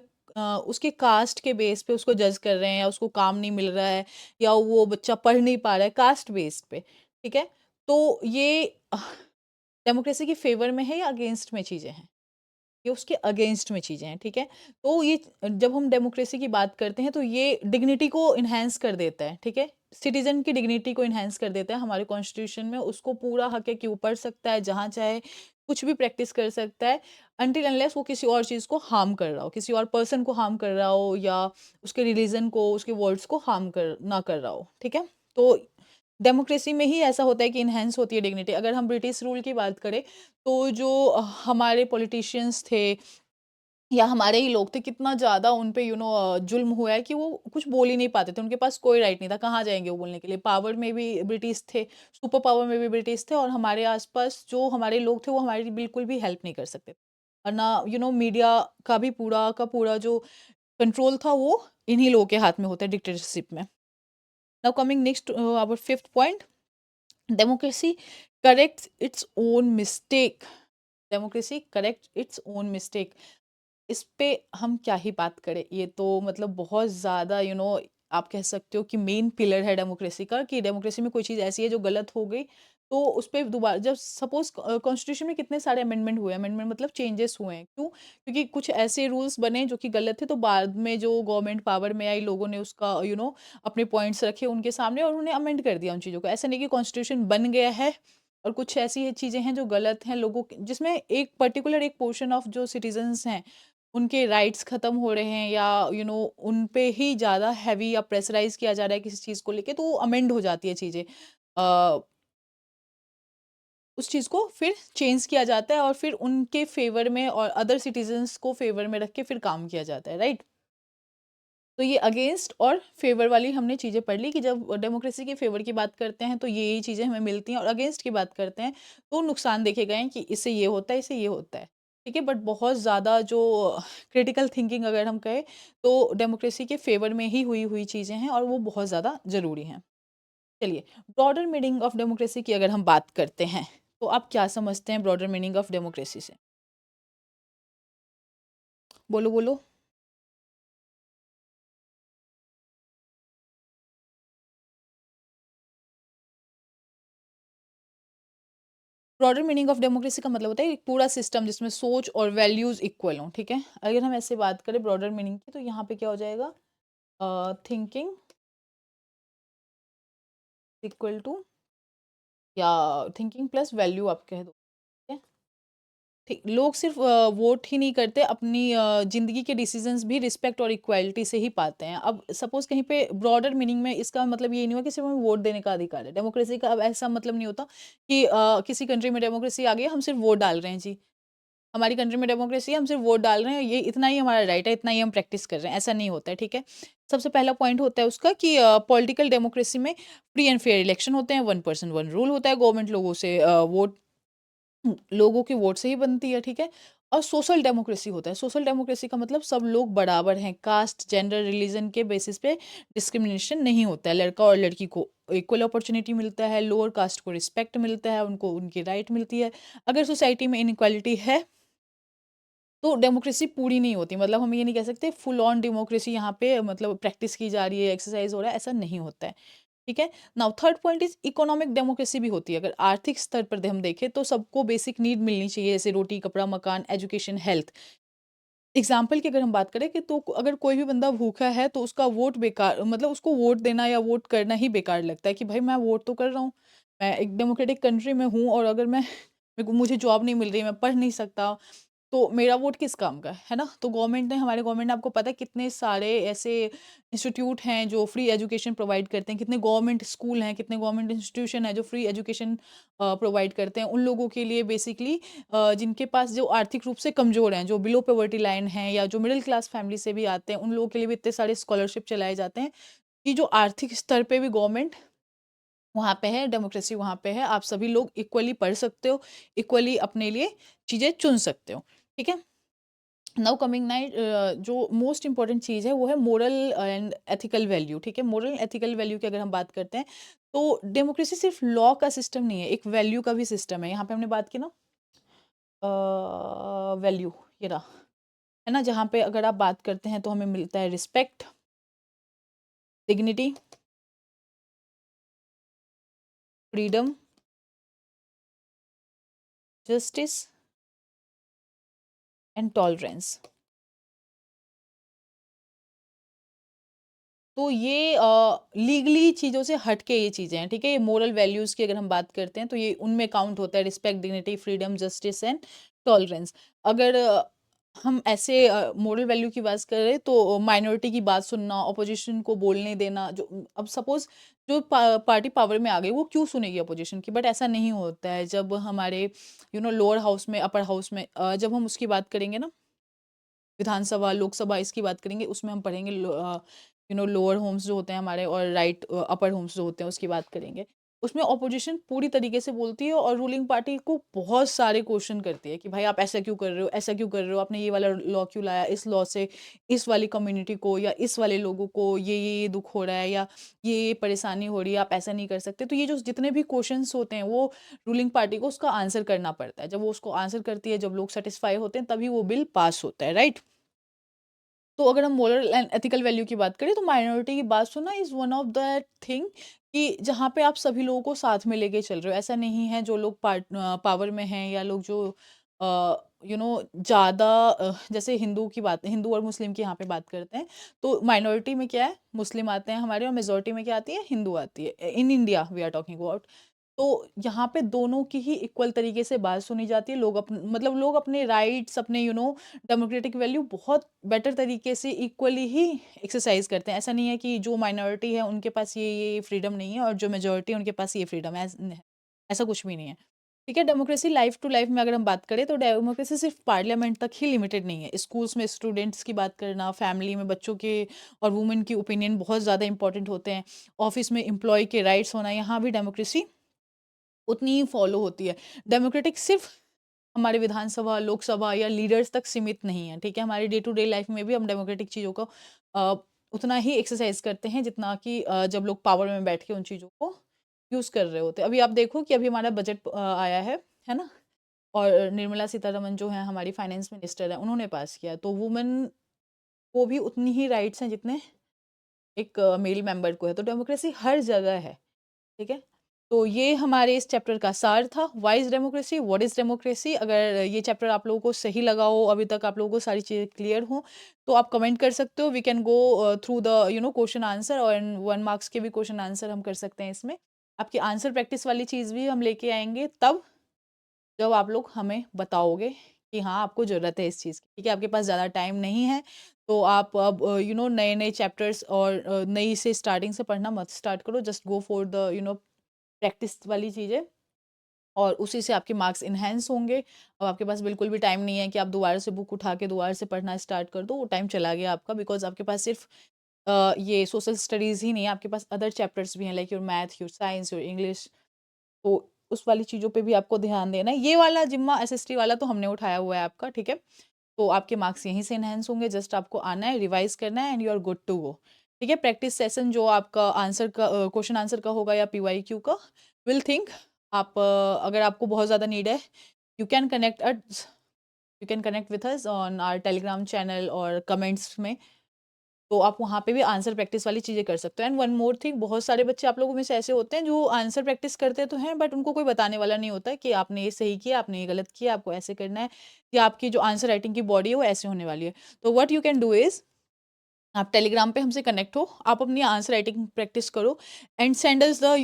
Speaker 1: उसके कास्ट के बेस पे उसको जज कर रहे हैं, या उसको काम नहीं मिल रहा है, या वो बच्चा पढ़ नहीं पा रहा है कास्ट बेस पे, ठीक है? तो ये डेमोक्रेसी के फ़ेवर में है या अगेंस्ट में चीज़ें हैं? ये उसके अगेंस्ट में चीज़ें हैं, ठीक है? तो ये जब हम डेमोक्रेसी की बात करते हैं, तो ये डिग्निटी को एनहांस कर देता है, ठीक है? सिटीज़न की डिग्निटी को एनहांस कर देता है, हमारे कॉन्स्टिट्यूशन में उसको पूरा हक है कि वो पढ़ सकता है, जहाँ चाहे कुछ भी प्रैक्टिस कर सकता है, अनटिल अनलेस वो किसी और चीज़ को हार्म कर रहा हो, किसी और पर्सन को हार्म कर रहा हो, या उसके रिलीजन को, उसके वर्ड्स को हार्म कर ना कर रहा हो, ठीक है? तो डेमोक्रेसी में ही ऐसा होता है कि एनहांस होती है डिग्निटी। अगर हम ब्रिटिश रूल की बात करें, तो जो हमारे पॉलिटिशियंस थे, या हमारे ही लोग थे, कितना ज़्यादा उन पे ज़ुल्म हुआ है कि वो कुछ बोल ही नहीं पाते थे, उनके पास कोई राइट नहीं था, कहाँ जाएँगे वो बोलने के लिए? पावर में भी ब्रिटिश थे, सुपर पावर में भी ब्रिटिश थे, और हमारे आस-पास जो हमारे लोग थे, वो हमारी बिल्कुल भी हेल्प नहीं कर सकते। और ना मीडिया का भी पूरा का पूरा जो कंट्रोल था, वो इन्हीं लोगों के हाथ में होता है डिक्टेटरशिप में। Now coming next our 5th point, democracy corrects its own mistake. Democracy correct its own mistake. इस पे हम क्या ही बात करें, ये तो मतलब बहुत ज़्यादा आप कह सकते हो कि मेन पिलर है डेमोक्रेसी का, कि डेमोक्रेसी में कोई चीज़ ऐसी है जो गलत हो गई, तो उस पे दोबारा, जब सपोज़ कॉन्स्टिट्यूशन में कितने सारे अमेंडमेंट हुए हैं, अमेंडमेंट मतलब चेंजेस हुए हैं, क्यों? क्योंकि कुछ ऐसे रूल्स बने जो कि गलत थे, तो बाद में जो गवर्नमेंट पावर में आई, लोगों ने उसका अपने पॉइंट्स रखे उनके सामने, और उन्होंने अमेंड कर दिया उन चीज़ों को। ऐसा नहीं कि कॉन्स्टिट्यूशन बन गया है और कुछ ऐसी चीज़ें हैं जो गलत हैं, लोगों के जिसमें एक पर्टिकुलर एक पोर्शन ऑफ जो सिटीज़न्स हैं, उनके राइट्स खत्म हो रहे हैं, या उन पे ही ज़्यादा हेवी या प्रेशराइज़ किया जा रहा है किसी चीज़ को लेके, तो वो अमेंड हो जाती है चीज़ें। अ, उस चीज़ को फिर चेंज किया जाता है, और फिर उनके फ़ेवर में और अदर सिटीज़न्स को फ़ेवर में रख के फिर काम किया जाता है, राइट? तो ये अगेंस्ट और फेवर वाली हमने चीज़ें पढ़ ली कि जब डेमोक्रेसी के फेवर की बात करते हैं तो ये चीज़ें हमें मिलती हैं, और अगेंस्ट की बात करते हैं तो नुकसान देखे गए हैं कि इससे ये होता है, इससे ये होता है। ठीक है, बट बहुत ज़्यादा जो क्रिटिकल थिंकिंग अगर हम कहें तो डेमोक्रेसी के फेवर में ही हुई हुई चीज़ें हैं, और वो बहुत ज़्यादा ज़रूरी हैं। चलिए, ब्रॉडर मीनिंग ऑफ डेमोक्रेसी की अगर हम बात करते हैं, तो आप क्या समझते हैं ब्रॉडर मीनिंग ऑफ डेमोक्रेसी से? बोलो, बोलो। ब्रॉडर मीनिंग ऑफ डेमोक्रेसी का मतलब होता है एक पूरा सिस्टम जिसमें सोच और वैल्यूज इक्वल हों, ठीक है? अगर हम ऐसे बात करें ब्रॉडर मीनिंग की, तो यहाँ पे क्या हो जाएगा? थिंकिंग इक्वल टू, या थिंकिंग प्लस वैल्यू आप कह दो, ठीक है? ठीक, लोग सिर्फ वोट ही नहीं करते, अपनी ज़िंदगी के डिसीजंस भी रिस्पेक्ट और इक्वालिटी से ही पाते हैं। अब सपोज़ कहीं पे ब्रॉडर मीनिंग में इसका मतलब ये नहीं हुआ कि सिर्फ हमें वोट देने का अधिकार है। डेमोक्रेसी का अब ऐसा मतलब नहीं होता कि किसी कंट्री में डेमोक्रेसी आ गई है, हम सिर्फ वोट डाल रहे हैं जी। हमारी कंट्री में डेमोक्रेसी है, हम सिर्फ वोट डाल रहे हैं, ये इतना ही हमारा राइट है, इतना ही हम प्रैक्टिस कर रहे हैं, ऐसा नहीं होता है, ठीक है? सबसे पहला पॉइंट होता है उसका कि पॉलिटिकल डेमोक्रेसी में फ्री एंड फेयर इलेक्शन होते हैं, वन पर्सन वन रूल होता है, गवर्नमेंट लोगों से लोगों के वोट से ही बनती है, ठीक है? और सोशल डेमोक्रेसी होता है। सोशल डेमोक्रेसी का मतलब सब लोग बराबर हैं, कास्ट, जेंडर, रिलीजन के बेसिस पे डिस्क्रिमिनेशन नहीं होता है। लड़का और लड़की को इक्वल अपॉर्च्युनिटी मिलता है, लोअर कास्ट को रिस्पेक्ट मिलता है, उनको उनकी राइट मिलती है। अगर सोसाइटी में इनइक्वालिटी है, तो डेमोक्रेसी पूरी नहीं होती। मतलब हम ये नहीं कह सकते फुल ऑन डेमोक्रेसी यहाँ पे मतलब प्रैक्टिस की जा रही है, एक्सरसाइज हो रहा है, ऐसा नहीं होता है। ठीक है? Now third point is economic democracy भी होती है। अगर आर्थिक स्तर पर हम देखें तो सबको बेसिक नीड मिलनी चाहिए, जैसे रोटी, कपड़ा, मकान, एजुकेशन, हेल्थ। एग्ज़ाम्पल की अगर हम बात करें कि तो अगर कोई भी बंदा भूखा है तो उसका वोट बेकार, मतलब उसको वोट देना या वोट करना ही बेकार लगता है कि भाई मैं वोट तो कर रहा हूँ। मैं एक डेमोक्रेटिक कंट्री में हूँ, और अगर मैं मेरे को मुझे जॉब नहीं मिल रही, मैं पढ़ नहीं सकता, तो मेरा वोट किस काम का है ना? तो गवर्नमेंट ने, हमारे गवर्नमेंट ने, आपको पता है कितने सारे ऐसे इंस्टीट्यूट हैं जो फ्री एजुकेशन प्रोवाइड करते हैं, कितने गवर्नमेंट स्कूल हैं, कितने गवर्नमेंट इंस्टीट्यूशन हैं जो फ्री एजुकेशन प्रोवाइड करते हैं उन लोगों के लिए बेसिकली, जिनके पास जो आर्थिक रूप से कमज़ोर हैं, जो बिलो पॉवर्टी लाइन हैं या जो मिडिल क्लास फैमिली से भी आते हैं, उन लोगों के लिए भी इतने सारे स्कॉलरशिप चलाए जाते हैं कि जो आर्थिक स्तर पे भी गवर्नमेंट वहाँ पे है, डेमोक्रेसी वहाँ पे है, आप सभी लोग इक्वली पढ़ सकते हो, इक्वली अपने लिए चीज़ें चुन सकते हो, ठीक है? नाउ कमिंग नाइट, जो मोस्ट इम्पोर्टेंट चीज़ है वो है मोरल एंड एथिकल वैल्यू, ठीक है? मोरल एथिकल वैल्यू की अगर हम बात करते हैं, तो डेमोक्रेसी सिर्फ लॉ का सिस्टम नहीं है, एक वैल्यू का भी सिस्टम है। यहाँ पे हमने बात की ना, वैल्यू, ये रहा, है ना? जहाँ पे अगर आप बात करते हैं तो हमें मिलता है respect, dignity, freedom, justice and tolerance. तो ये लीगली चीज़ों से हट के ये चीज़ें हैं, ठीक है? ये मोरल वैल्यूज़ की अगर हम बात करते हैं तो ये उनमें काउंट होता है, respect, dignity, freedom, justice and tolerance. अगर हम ऐसे मोरल वैल्यू की बात करें तो माइनॉरिटी की बात सुनना, ऑपोजिशन को बोलने देना, जो अब सपोज़ जो पार्टी पावर में आ गई वो क्यों सुनेगी ऑपोजिशन की? बट ऐसा नहीं होता है। जब हमारे लोअर हाउस में, अपर हाउस में, जब हम उसकी बात करेंगे ना, विधानसभा, लोकसभा, इसकी बात करेंगे, उसमें हम पढ़ेंगे लोअर होम्स जो होते हैं हमारे, और राइट अपर होम्स जो होते हैं उसकी बात करेंगे। उसमें ऑपोजिशन पूरी तरीके से बोलती है और रूलिंग पार्टी को बहुत सारे क्वेश्चन करती है कि भाई आप ऐसा क्यों कर रहे हो? ऐसा क्यों कर रहे हो? आपने ये वाला लॉ क्यों लाया? इस लॉ से इस वाली कम्युनिटी को या इस वाले लोगों को ये दुःख हो रहा है, या ये परेशानी हो रही है, आप ऐसा नहीं कर सकते। तो ये जो जितने भी क्वेश्चन्स होते हैं वो रूलिंग पार्टी को उसका आंसर करना पड़ता है। जब वो उसको आंसर करती है, जब लोग सैटिस्फाई होते हैं, तभी वो बिल पास होता है, राइट? तो अगर हम मोरल एंड एथिकल वैल्यू की बात करें तो माइनॉरिटी की बात सुनना is one of that thing कि जहाँ पे आप सभी लोगों को साथ में लेके चल रहे हो। ऐसा नहीं है जो लोग पावर में हैं, या लोग जो ज़्यादा, जैसे हिंदू और मुस्लिम की यहाँ पे बात करते हैं, तो माइनॉरिटी में क्या है, मुस्लिम आते हैं हमारे, और मेजॉरिटी में क्या आती है, हिंदू आती है। In India we are talking about. तो यहाँ पे दोनों की ही इक्वल तरीके से बात सुनी जाती है। लोग अपने राइट्स, अपने डेमोक्रेटिक वैल्यू बहुत बेटर तरीके से इक्वली ही एक्सरसाइज करते हैं। ऐसा नहीं है कि जो माइनॉरिटी है उनके पास ये फ्रीडम नहीं है, और जो मेजॉरिटी है उनके पास ये फ्रीडम है, ऐसा कुछ भी नहीं है। ठीक है। डेमोक्रेसी लाइफ टू लाइफ में अगर हम बात करें तो डेमोक्रेसी सिर्फ पार्लियामेंट तक ही लिमिटेड नहीं है। स्कूल्स में स्टूडेंट्स की बात करना, फैमिली में बच्चों के और वुमेन की ओपिनियन बहुत ज़्यादा इंपॉर्टेंट होते हैं। ऑफिस में एम्प्लॉय के राइट्स होना, यहाँ भी डेमोक्रेसी उतनी ही फॉलो होती है। डेमोक्रेटिक सिर्फ हमारे विधानसभा, लोकसभा या लीडर्स तक सीमित नहीं है, ठीक है? हमारी डे टू डे लाइफ में भी हम डेमोक्रेटिक चीज़ों को अ, उतना ही एक्सरसाइज करते हैं जितना कि जब लोग पावर में बैठ के उन चीज़ों को यूज़ कर रहे होते हैं। अभी आप देखो कि अभी हमारा बजट आया है ना? और निर्मला सीतारमन जो हैं हमारी फाइनेंस मिनिस्टर हैं, उन्होंने पास किया है। तो वुमेन को भी उतनी ही राइट्स हैं जितने एक मेल मेंबर को है। तो डेमोक्रेसी हर जगह है, ठीक है? तो ये हमारे इस चैप्टर का सार था, why is democracy, what is democracy. अगर ये चैप्टर आप लोगों को सही लगा हो, अभी तक आप लोगों को सारी चीज़ें क्लियर हों, तो आप कमेंट कर सकते हो। We can go through the question answer, और 1 मार्क्स के भी क्वेश्चन आंसर हम कर सकते हैं इसमें। आपकी आंसर प्रैक्टिस वाली चीज़ भी हम लेके आएँगे तब, जब आप लोग हमें बताओगे कि हाँ, आपको ज़रूरत है इस चीज़ की, ठीक है? आपके पास ज़्यादा टाइम नहीं है, तो आप अब नए-नए चैप्टर्स और नई से स्टार्टिंग से पढ़ना मत स्टार्ट करो। Just go for the practice वाली चीज़ें, और उसी से आपके मार्क्स एनहांस होंगे। अब आपके पास बिल्कुल भी टाइम नहीं है कि आप दोबारा से बुक उठा के दोबारा से पढ़ना स्टार्ट कर दो, वो टाइम चला गया आपका, बिकॉज़ आपके पास सिर्फ़ ये सोशल स्टडीज़ ही नहीं है, आपके पास अदर चैप्टर्स भी हैं, like your math, your science, your English. तो उस वाली चीज़ों पे भी आपको ध्यान देना है। ये वाला जिम्मा एसएसटी वाला तो हमने उठाया हुआ है आपका, ठीक है? तो आपके मार्क्स यहीं से एनहांस होंगे, जस्ट आपको आना है, रिवाइज़ करना है, and you are good to go. ठीक है? प्रैक्टिस सेशन जो आपका आंसर का क्वेश्चन आंसर का होगा या पीवाईक्यू का, विल थिंक आप अगर आपको बहुत ज़्यादा नीड है, you can connect us you can connect with us on our Telegram channel और कमेंट्स में। तो आप वहाँ पे भी आंसर प्रैक्टिस वाली चीज़ें कर सकते हो। एंड वन मोर थिंग, बहुत सारे बच्चे आप लोगों में से ऐसे होते हैं जो आंसर प्रैक्टिस करते तो हैं, बट उनको कोई बताने वाला नहीं होता है कि आपने ये सही किया, आपने ये गलत किया, आपको ऐसे करना है, या आपकी जो आंसर राइटिंग की बॉडी है वो ऐसे होने वाली है। तो what you can do is, आप टेलीग्राम पे हमसे कनेक्ट हो, आप अपनी आंसर राइटिंग प्रैक्टिस करो, and send us the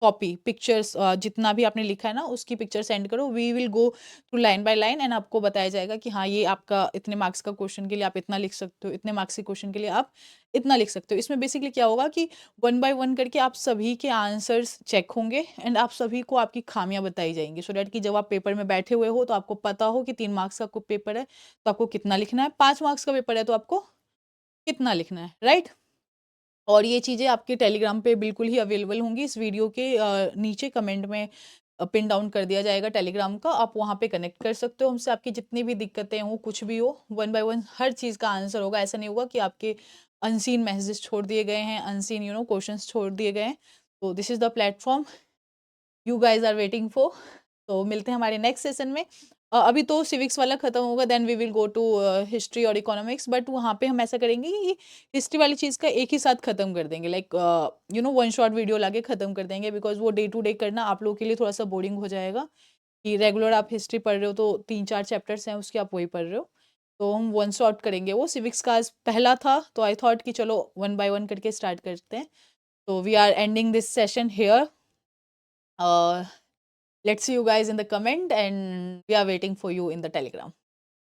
Speaker 1: copy pictures, जितना भी आपने लिखा है ना उसकी पिक्चर सेंड करो। We will go through line by line, and आपको बताया जाएगा कि हाँ, ये आपका इतने मार्क्स का क्वेश्चन के लिए आप इतना लिख सकते हो, इतने मार्क्स के क्वेश्चन के लिए आप इतना लिख सकते हो। इसमें बेसिकली क्या होगा कि वन बाय वन करके आप सभी के आंसर्स चेक होंगे, एंड आप सभी को आपकी खामियां बताई जाएंगी, सो डैट कि जब आप पेपर में बैठे हुए हो तो आपको पता हो कि 3 मार्क्स का पेपर है तो आपको कितना लिखना है, 5 मार्क्स का पेपर है तो आपको कितना लिखना है, राइट? और ये चीज़ें आपके टेलीग्राम पे बिल्कुल ही अवेलेबल होंगी। इस वीडियो के नीचे कमेंट में पिन डाउन कर दिया जाएगा टेलीग्राम का, आप वहाँ पे कनेक्ट कर सकते हो हमसे। आपकी जितनी भी दिक्कतें हों, कुछ भी हो, वन बाय वन हर चीज़ का आंसर होगा। ऐसा नहीं होगा कि आपके अनसीन मैसेजेस छोड़ दिए गए हैं, अनसीन क्वेश्चंस छोड़ दिए गए हैं। तो this is the platform you guys are waiting for. तो मिलते हैं हमारे नेक्स्ट सेशन में। अभी तो सिविक्स वाला खत्म होगा, then we will go to history और इकोनॉमिक्स, बट वहाँ पे हम ऐसा करेंगे कि हिस्ट्री वाली चीज़ का एक ही साथ खत्म कर देंगे, लाइक वन शॉट वीडियो लाके खत्म कर देंगे, बिकॉज वो डे टू डे करना आप लोगों के लिए थोड़ा सा बोरिंग हो जाएगा कि रेगुलर आप हिस्ट्री पढ़ रहे हो तो 3-4 चैप्टर्स हैं उसके, आप वही पढ़ रहे हो। तो हम वन शॉट करेंगे। वो सिविक्स का आज पहला था, तो आई थॉट कि चलो वन बाय वन करके स्टार्ट करते हैं। तो we are ending this session here. Let's see you guys in the comment, and we are waiting for you in the telegram.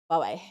Speaker 1: Bye bye.